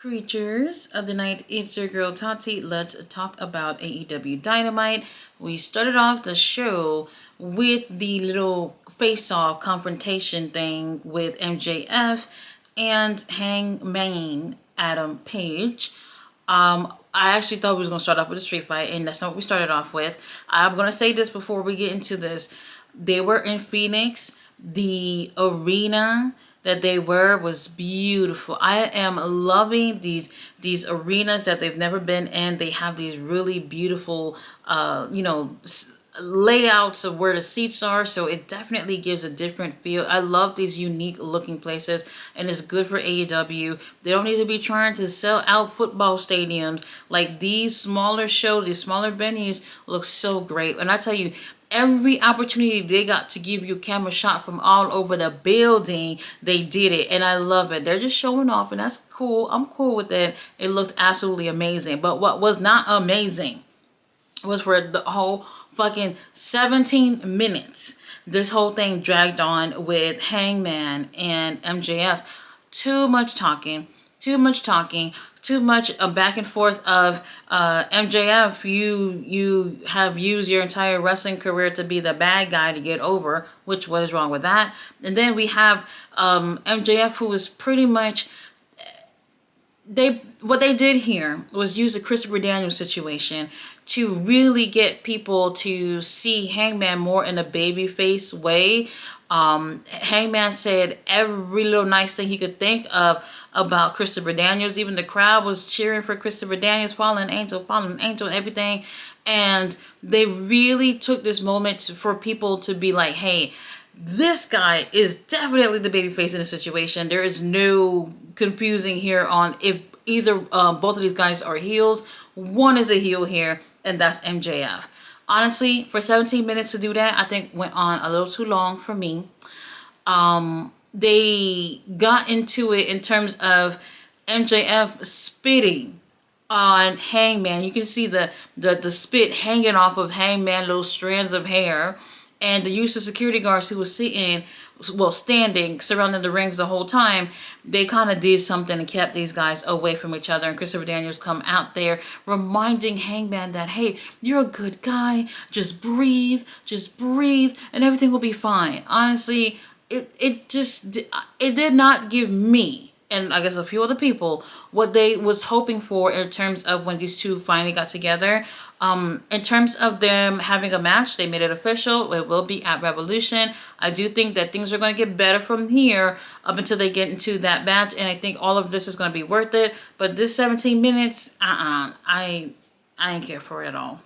Creatures of the night, it's your girl Tati. Let's talk about AEW Dynamite. We started off the show with the little face-off confrontation thing with MJF and Hangman Adam Page. I actually thought we was going to start off with a street fight, and that's not what we started off with. I'm going to say this before we get into this. They were in Phoenix. The arena that they were was beautiful. I am loving these arenas that they've never been in. They have these really beautiful, layouts of where the seats are, so it definitely gives a different feel. I love these unique looking places, and it's good for AEW. They don't need to be trying to sell out football stadiums. Like, these smaller shows, these smaller venues look so great. And I tell you, every opportunity they got to give you a camera shot from all over the building, they did it, and I love it. They're just showing off, and that's cool. I'm cool with it. It looked absolutely amazing. But what was not amazing was for the whole fucking 17 minutes this whole thing dragged on with Hangman and MJF. Too much talking, too much back and forth of MJF. You have used your entire wrestling career to be the bad guy to get over, which what is wrong with that? And then we have MJF, who is pretty much what they did here was use the Christopher Daniels situation to really get people to see Hangman more in a babyface way. Hangman said every little nice thing he could think of about Christopher Daniels. Even the crowd was cheering for Christopher Daniels, fallen angel, and everything. And they really took this moment for people to be like, hey, this guy is definitely the babyface in the situation. There is no confusing here on if either both of these guys are heels. One is a heel here, and that's MJF. Honestly, for 17 minutes to do that, I think went on a little too long for me. They got into it in terms of MJF spitting on Hangman. You can see the spit hanging off of Hangman, little strands of hair. And the use of security guards who was standing, surrounding the rings the whole time, they kind of did something and kept these guys away from each other. And Christopher Daniels come out there reminding Hangman that, hey, you're a good guy. Just breathe, and everything will be fine. Honestly, it did not give me, and I guess a few other people, what they was hoping for in terms of when these two finally got together. In terms of them having a match, they made it official. It will be at Revolution. I do think that things are going to get better from here up until they get into that match, and I think all of this is going to be worth it. But this 17 minutes, I ain't care for it at all.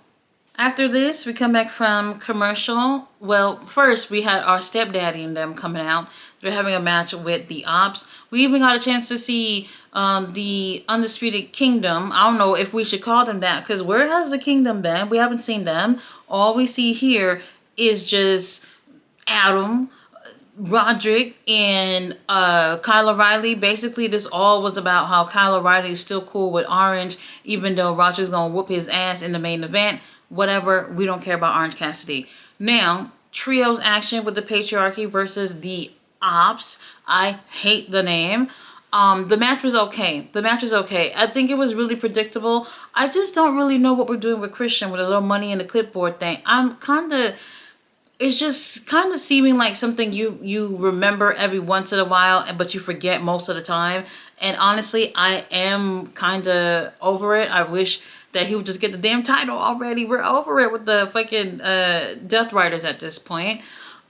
After this, we come back from commercial. Well, first we had our stepdaddy and them coming out. They're having a match with the Ops. We even got a chance to see the Undisputed Kingdom. I don't know if we should call them that, because where has the Kingdom been? We haven't seen them. All we see here is just Adam, Roderick, and Kyle O'Reilly. Basically, this all was about how Kyle O'Reilly is still cool with Orange, even though Roderick's going to whoop his ass in the main event. Whatever, we don't care about Orange Cassidy. Now, trios action with the Patriarchy versus the Ops. I hate the name. The match was okay. I think it was really predictable. I just don't really know what we're doing with Christian with a little money in the clipboard thing. It's just kind of seeming like something you remember every once in a while, but you forget most of the time. And honestly, I am kind of over it. I wish that he would just get the damn title already. We're over it with the fucking Death Riders at this point.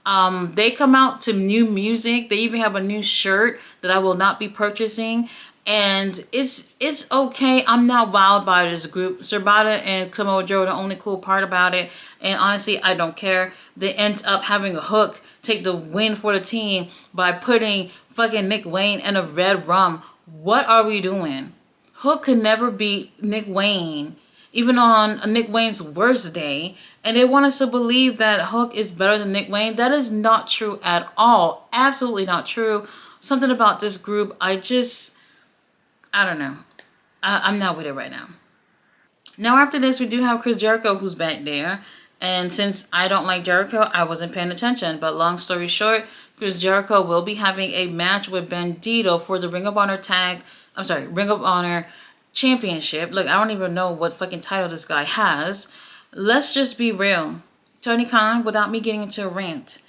They come out to new music. They even have a new shirt that I will not be purchasing. And it's okay. I'm not wowed by this group. Cirbata and Samoa Joe are the only cool part about it. And honestly, I don't care. They end up having a Hook take the win for the team by putting fucking Nick Wayne in a red rum. What are we doing? Hook could never beat Nick Wayne, even on Nick Wayne's worst day. And they want us to believe that Hook is better than Nick Wayne. That is not true at all. Absolutely not true. Something about this group, I don't know. I'm not with it right now. Now after this, we do have Chris Jericho, who's back there. And since I don't like Jericho, I wasn't paying attention. But long story short, Chris Jericho will be having a match with Bandito for the Ring of Honor tag I'm sorry, Ring of Honor Championship. Look, I don't even know what fucking title this guy has. Let's just be real. Tony Khan, without me getting into a rant,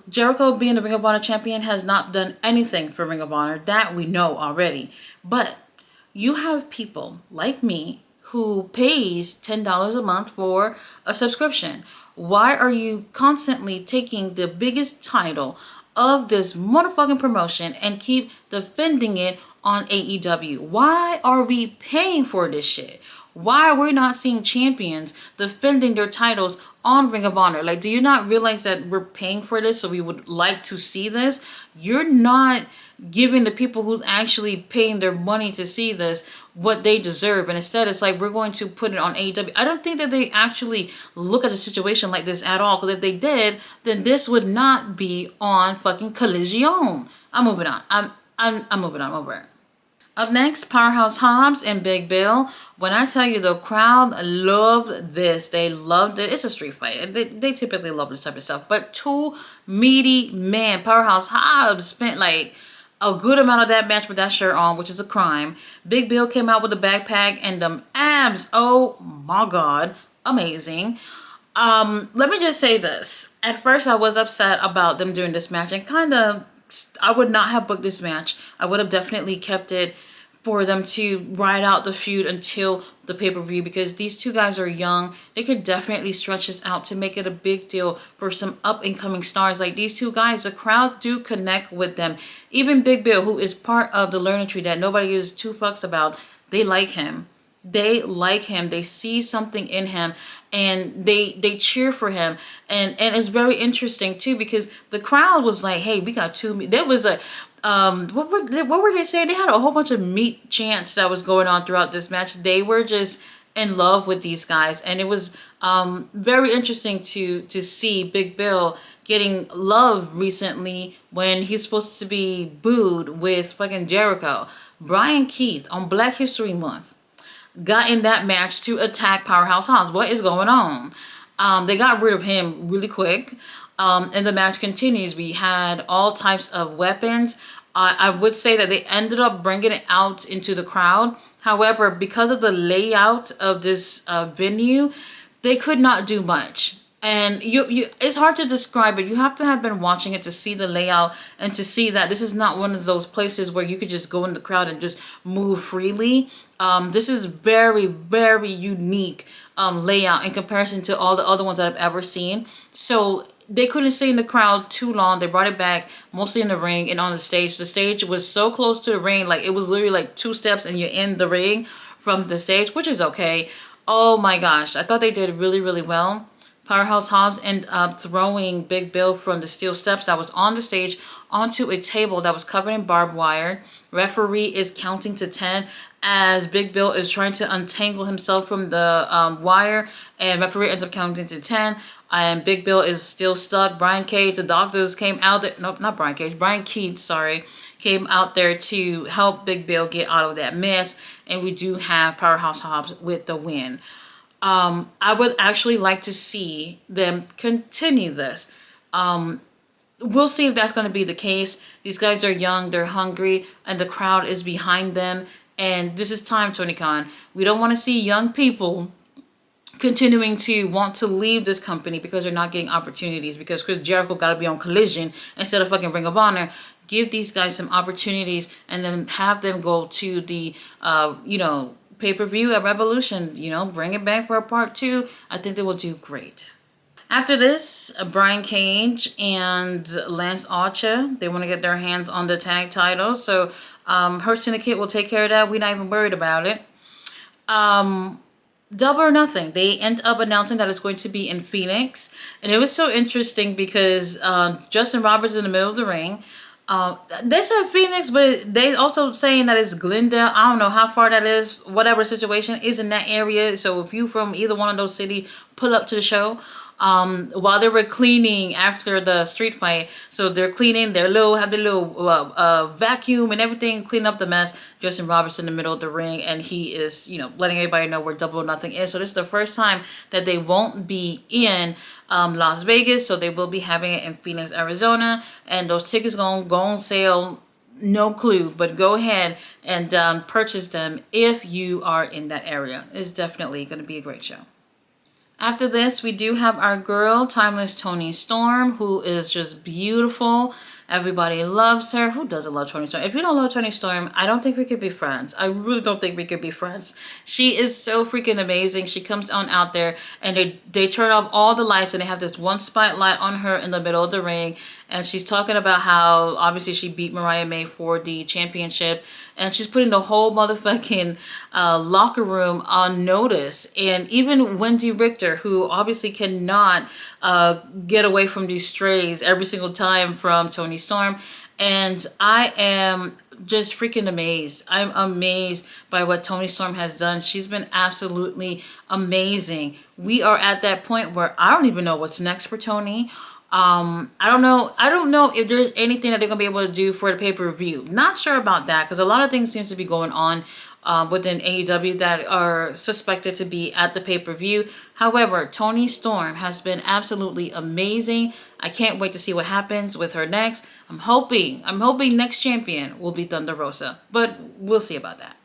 Jericho being the Ring of Honor champion has not done anything for Ring of Honor. That we know already. But you have people like me who pays $10 a month for a subscription. Why are you constantly taking the biggest title of this motherfucking promotion and keep defending it on AEW? Why are we paying for this shit? Why are we not seeing champions defending their titles on Ring of Honor? Like, do you not realize that we're paying for this, so we would like to see this? You're not giving the people who's actually paying their money to see this what they deserve. And instead, it's like, we're going to put it on AEW. I don't think that they actually look at a situation like this at all. Because if they did, then this would not be on fucking Collision. I'm moving on. I'm moving on over it. Up next, Powerhouse Hobbs and Big Bill. When I tell you the crowd loved this, they loved it. It's a street fight. They typically love this type of stuff. But two meaty men, Powerhouse Hobbs spent like a good amount of that match with that shirt on, which is a crime. Big Bill came out with a backpack and them abs. Oh my God, amazing. Let me just say this. At first, I was upset about them doing this match and I would not have booked this match. I would have definitely kept it for them to ride out the feud until the pay-per-view, because these two guys are young. They could definitely stretch this out to make it a big deal for some up-and-coming stars. Like these two guys, the crowd do connect with them. Even Big Bill, who is part of the learning tree that nobody gives two fucks about, they like him. They like him. They see something in him, and they cheer for him. And it's very interesting too, because the crowd was like, "Hey, we got two." There was a what were they saying? They had a whole bunch of meat chants that was going on throughout this match. They were just in love with these guys, and it was very interesting to see Big Bill getting love recently when he's supposed to be booed with fucking Jericho. Brian Keith on Black History Month got in that match to attack Powerhouse Hobbs. What is going on? They got rid of him really quick. And the match continues. We had all types of weapons. I would say that they ended up bringing it out into the crowd. However, because of the layout of this venue, they could not do much. And it's hard to describe it. You have to have been watching it to see the layout and to see that this is not one of those places where you could just go in the crowd and just move freely. This is very, very unique layout in comparison to all the other ones that I've ever seen. So they couldn't stay in the crowd too long. They brought it back mostly in the ring and on the stage. The stage was so close to the ring, like it was literally like 2 steps and you're in the ring from the stage, which is okay. Oh my gosh, I thought they did really, really well. Powerhouse Hobbs ended up throwing Big Bill from the steel steps that was on the stage onto a table that was covered in barbed wire. Referee is counting to 10 as Big Bill is trying to untangle himself from the wire, and referee ends up counting to 10, and Big Bill is still stuck. Brian Cage, the doctors came out there. Nope, not Brian Cage. Brian Keith, sorry, came out there to help Big Bill get out of that mess, and we do have Powerhouse Hobbs with the win. I would actually like to see them continue this. We'll see if that's going to be the case. These guys are young, they're hungry, and the crowd is behind them. And this is time, Tony Khan. We don't want to see young people continuing to want to leave this company because they're not getting opportunities, because Chris Jericho got to be on Collision instead of fucking Ring of Honor. Give these guys some opportunities and then have them go to the, pay-per-view at Revolution. Bring it back for a part 2. I think they will do great. After this, Brian Cage and Lance Archer, they want to get their hands on the tag titles. So Hurt Syndicate will take care of that. We're not even worried about it. Double or Nothing. They end up announcing that it's going to be in Phoenix. And it was so interesting because Justin Roberts is in the middle of the ring. They said Phoenix, but they also saying that it's Glendale. I don't know how far that is. Whatever situation is in that area. So if you from either one of those cities, pull up to the show. While they were cleaning after the street fight, so they're cleaning, have their little vacuum and everything, clean up the mess. Justin Roberts in the middle of the ring, and he is, letting everybody know where Double or Nothing is. So this is the first time that they won't be in Las Vegas, so they will be having it in Phoenix, Arizona, and those tickets gonna go on sale no clue, but go ahead and purchase them if you are in that area. It's definitely going to be a great show. After this, we do have our girl, Timeless Toni Storm, who is just beautiful. Everybody loves her. Who doesn't love Toni Storm? If you don't love Toni Storm, I don't think we could be friends. I really don't think we could be friends. She is so freaking amazing. She comes on out there and they turn off all the lights and they have this one spotlight on her in the middle of the ring. And she's talking about how obviously she beat Mariah May for the championship. And she's putting the whole motherfucking locker room on notice. And even Wendy Richter, who obviously cannot get away from these strays every single time from Toni Storm. And I am just freaking amazed. I'm amazed by what Toni Storm has done. She's been absolutely amazing. We are at that point where I don't even know what's next for Toni. I don't know if there's anything that they're gonna be able to do for the pay-per-view. Not sure about that, because a lot of things seems to be going on within AEW that are suspected to be at the pay-per-view. However, Toni Storm has been absolutely amazing. I can't wait to see what happens with her next. I'm hoping next champion will be Thunder Rosa, but we'll see about that.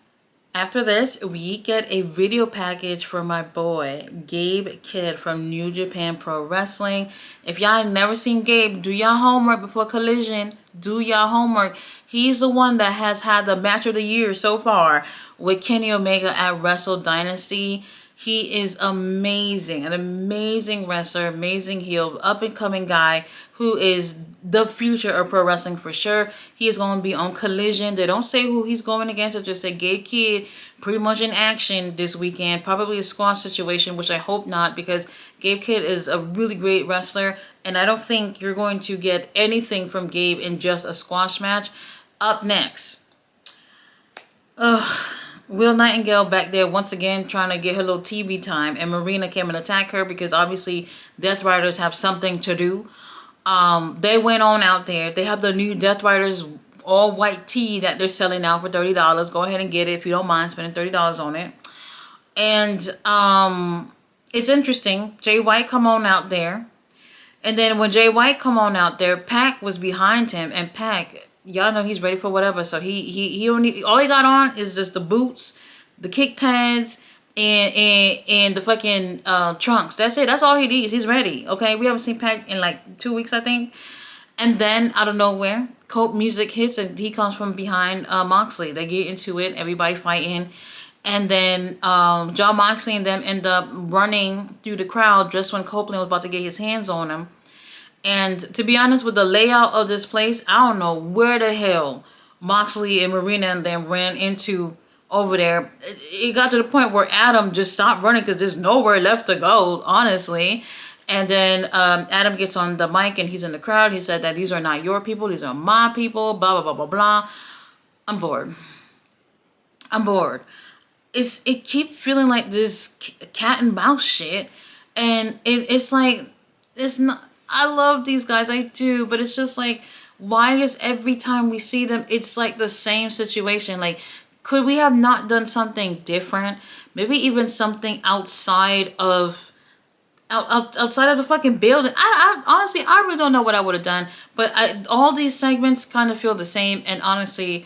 After this, we get a video package for my boy, Gabe Kidd from New Japan Pro Wrestling. If y'all ain't never seen Gabe, do y'all homework before Collision. Do y'all homework. He's the one that has had the match of the year so far with Kenny Omega at Wrestle Dynasty. He is amazing, an amazing wrestler, amazing heel, up-and-coming guy who is the future of pro wrestling for sure. He is going to be on Collision. They don't say who he's going against. They just say Gabe Kidd pretty much in action this weekend. Probably a squash situation, which I hope not, because Gabe Kidd is a really great wrestler, and I don't think you're going to get anything from Gabe in just a squash match. Up next, Will Nightingale back there once again trying to get her little TV time, and Marina came and attacked her because obviously Death Riders have something to do. They went on out there. They have the new Death Riders all white tee that they're selling now for $30. Go ahead and get it if you don't mind spending $30 on it. And it's interesting. Jay White come on out there, and then when Jay White come on out there, Pac was behind him, and Pac, y'all know he's ready for whatever. So he only, all he got on is just the boots, the kick pads, and the fucking trunks. That's it. That's all he needs. He's ready. Okay, we haven't seen Pac in like 2 weeks, I think. And then out of nowhere, Cope music hits and he comes from behind Moxley. They get into it, everybody fighting, and then John Moxley and them end up running through the crowd just when Copeland was about to get his hands on him. And to be honest, with the layout of this place, I don't know where the hell Moxley and Marina and them ran into over there. It got to the point where Adam just stopped running because there's nowhere left to go, honestly. And then Adam gets on the mic and he's in the crowd. He said that these are not your people, these are my people, blah, blah, blah, blah, blah. I'm bored. I'm bored. It keeps feeling like this cat and mouse shit. And it's like, it's not... I love these guys, I do, but it's just like, why is every time we see them, it's like the same situation? Like, could we have not done something different? Maybe even something outside of the fucking building. I honestly, I really don't know what I would have done, but all these segments kind of feel the same, and honestly,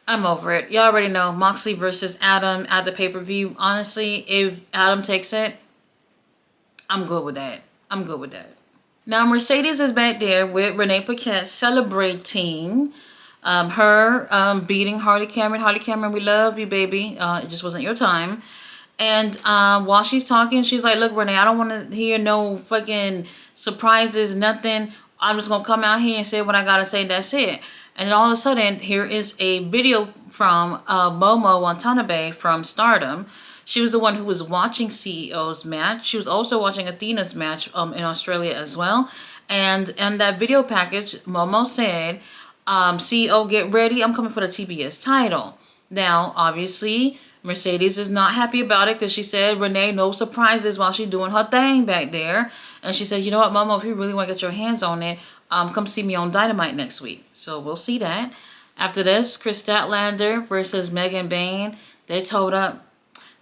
I'm over it. Y'all already know, Moxley versus Adam at the pay-per-view. Honestly, if Adam takes it, I'm good with that. I'm good with that. Now, Mercedes is back there with Renee Paquette celebrating her beating Harley Cameron. Harley Cameron, we love you, baby. It just wasn't your time. And while she's talking, she's like, look, Renee, I don't want to hear no fucking surprises, nothing. I'm just going to come out here and say what I got to say. That's it. And then all of a sudden, here is a video from Momo Watanabe from Stardom. She was the one who was watching CEO's match. She was also watching Athena's match in Australia as well. And in that video package, Momo said, CEO, get ready. I'm coming for the TBS title. Now, obviously, Mercedes is not happy about it because she said, Renee, no surprises while she's doing her thing back there. And she said, you know what, Momo, if you really want to get your hands on it, come see me on Dynamite next week. So we'll see that. After this, Chris Statlander versus Megan Bayne. They towed up.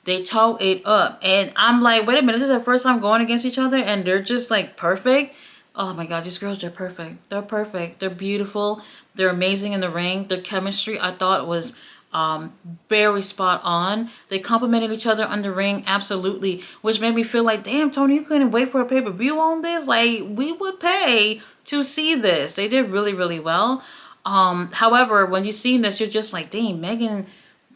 They toe it up. And I'm like, wait a minute, this is their first time going against each other and they're just like perfect? Oh my God, these girls, they're perfect. They're perfect. They're beautiful. They're amazing in the ring. Their chemistry, I thought, was um, very spot on. They complimented each other on the ring, absolutely, which made me feel like, damn, Tony, you couldn't wait for a pay-per-view on this? Like, we would pay to see this. They did really, really well. However, when you see this, you're just like, dang, Megan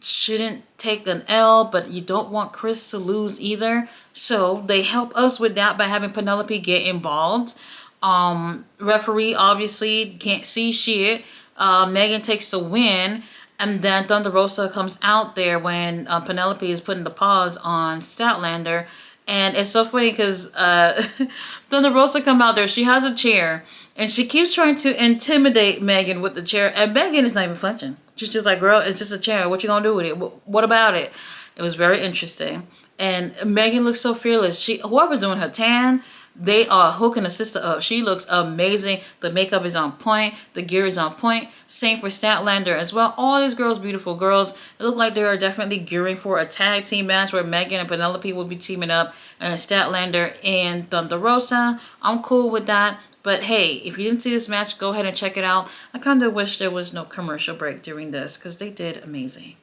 shouldn't take an L, but you don't want Chris to lose either. So they help us with that by having Penelope get involved. Referee obviously can't see shit. Megan takes the win, and then Thunder Rosa comes out there when Penelope is putting the pause on Statlander. And it's so funny because Thunder Rosa come out there. She has a chair, and she keeps trying to intimidate Megan with the chair. And Megan is not even flinching. She's just like, girl, it's just a chair. What you gonna do with it? What about it? It was very interesting. And Megan looks so fearless. Whoever's doing her tan, they are hooking the sister up. She looks amazing. The makeup is on point. The gear is on point. Same for Statlander as well. All these girls, beautiful girls. It look like they are definitely gearing for a tag team match where Megan and Penelope will be teaming up, and Statlander and Thunder Rosa. I'm cool with that. But hey, if you didn't see this match, go ahead and check it out. I kind of wish there was no commercial break during this because they did amazing.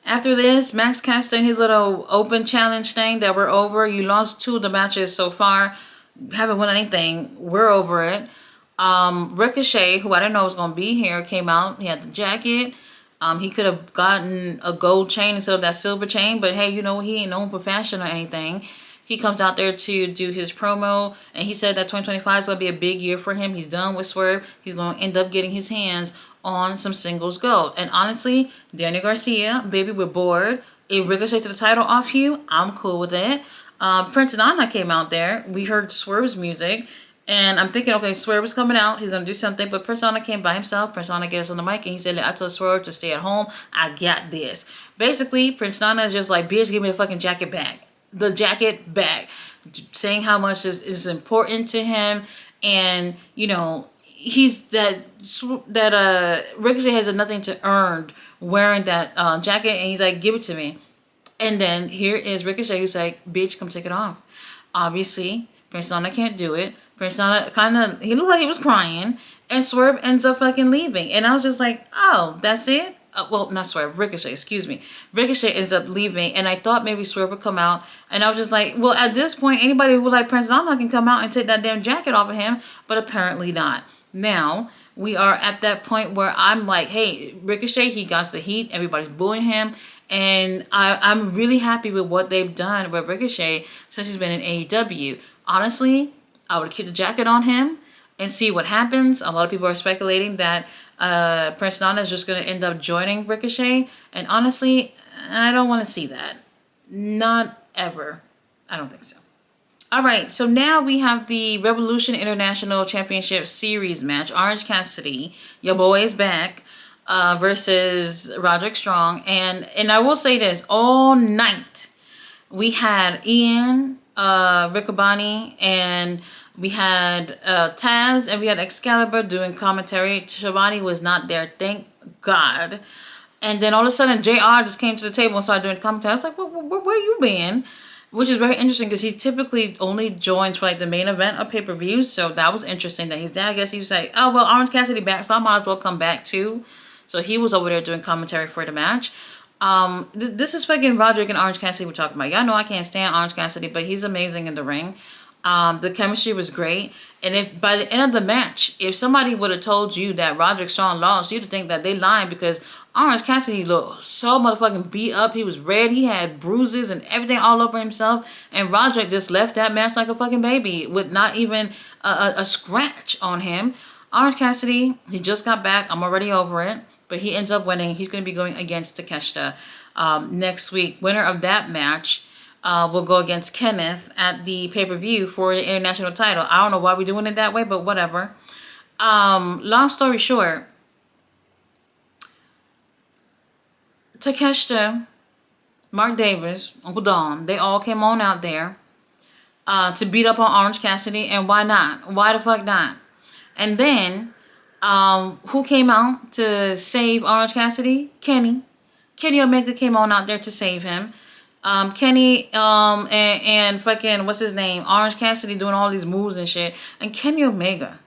After this, Max Caster and his little open challenge thing that we're over. You lost 2 of the matches so far. Haven't won anything. We're over it. Ricochet, who I didn't know was going to be here, came out. He had the jacket. He could have gotten a gold chain instead of that silver chain. But hey, you know, he ain't known for fashion or anything. He comes out there to do his promo, and he said that 2025 is going to be a big year for him. He's done with Swerve. He's going to end up getting his hands on some singles gold. And honestly, Daniel Garcia, baby, we're bored. If Ricochet to the title off you, I'm cool with it. Prince and Anna came out there. We heard Swerve's music, and I'm thinking, okay, Swerve is coming out. He's going to do something, but Prince Anna came by himself. Prince Anna gets on the mic, and he said, I told Swerve to stay at home. I got this. Basically, Prince Anna is just like, bitch, give me the fucking jacket back. The jacket back, saying how much this is important to him, and you know he's that Ricochet has nothing to earn wearing that jacket, and he's like, give it to me. And then here is Ricochet, who's like, bitch, come take it off. Obviously, Prince Nana can't do it. Prince Nana he looked like he was crying, and Swerve ends up fucking leaving, and I was just like, oh, that's it. Well, not Swerve, Ricochet, excuse me. Ricochet ends up leaving, and I thought maybe Swerve would come out, and I was just like, well, at this point, anybody who would like Prince Nana can come out and take that damn jacket off of him, but apparently not. Now, we are at that point where I'm like, hey, Ricochet, he got the heat, everybody's booing him, and I'm really happy with what they've done with Ricochet since he's been in AEW. Honestly, I would keep the jacket on him and see what happens. A lot of people are speculating that Prince Nana is just going to end up joining Ricochet. And honestly, I don't want to see that. Not ever. I don't think so. All right, so now we have the Revolution International Championship Series match. Orange Cassidy, your boy is back, versus Roderick Strong. And I will say this, all night we had Ian, Riccaboni, and we had Taz, and we had Excalibur doing commentary. Shivani was not there, thank God. And then all of a sudden, JR just came to the table and started doing commentary. I was like, where you been? Which is very interesting because he typically only joins for like the main event of pay-per-views. So that was interesting that he's there. I guess he was like, oh, well, Orange Cassidy back, so I might as well come back too. So he was over there doing commentary for the match. This is fucking Roderick and Orange Cassidy we're talking about. Y'all know I can't stand Orange Cassidy, but he's amazing in the ring. The chemistry was great. And if by the end of the match, if somebody would have told you that Roderick Strong lost, you'd think that they lying because Orange Cassidy looked so motherfucking beat up. He was red. He had bruises and everything all over himself. And Roderick just left that match like a fucking baby with not even a scratch on him. Orange Cassidy, he just got back. I'm already over it. But he ends up winning. He's going to be going against Takeshita next week. Winner of that match will go against Kenneth at the pay-per-view for the international title. I don't know why we're doing it that way, but whatever. Long story short, Takeshita, Mark Davis, Uncle Don, they all came on out there to beat up on Orange Cassidy, and why not? Why the fuck not? And then, who came out to save Orange Cassidy? Kenny Omega came on out there to save him. Kenny and fucking what's his name, Orange Cassidy doing all these moves and shit, and Kenny Omega.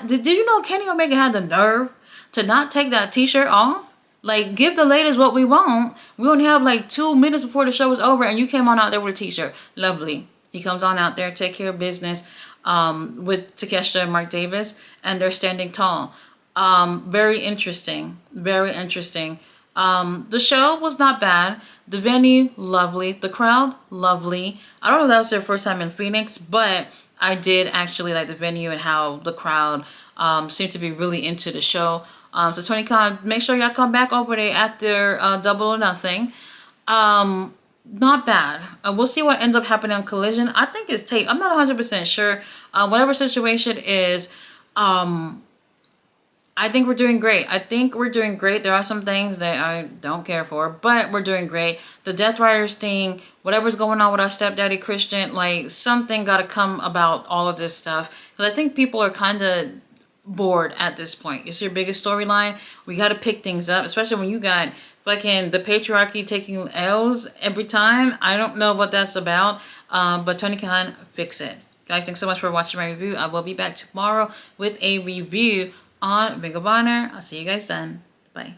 Did you know Kenny Omega had the nerve to not take that t-shirt off? Like, give the ladies what we want. We only have like 2 minutes before the show is over, and you came on out there with a t-shirt. Lovely. He comes on out there, take care of business with Takeshita and Mark Davis, and they're standing tall. Very interesting. Very interesting. The show was not bad. The venue, lovely. The crowd, lovely. I don't know if that was their first time in Phoenix, but I did actually like the venue and how the crowd seemed to be really into the show. So Tony Khan, make sure y'all come back over there after Double or Nothing. Not bad. We'll see what ends up happening on Collision. I think it's tape. I'm not 100% sure. Whatever situation is, I think we're doing great. I think we're doing great. There are some things that I don't care for, but we're doing great. The Death Riders thing, whatever's going on with our stepdaddy Christian, like, something got to come about all of this stuff. Because I think people are kind of bored at this point. It's your biggest storyline. We got to pick things up, especially when you got fucking the patriarchy taking L's every time. I don't know what that's about, but Tony Khan, fix it. Guys, thanks so much for watching my review. I will be back tomorrow with a review on Ring of Honor. I'll see you guys then. Bye.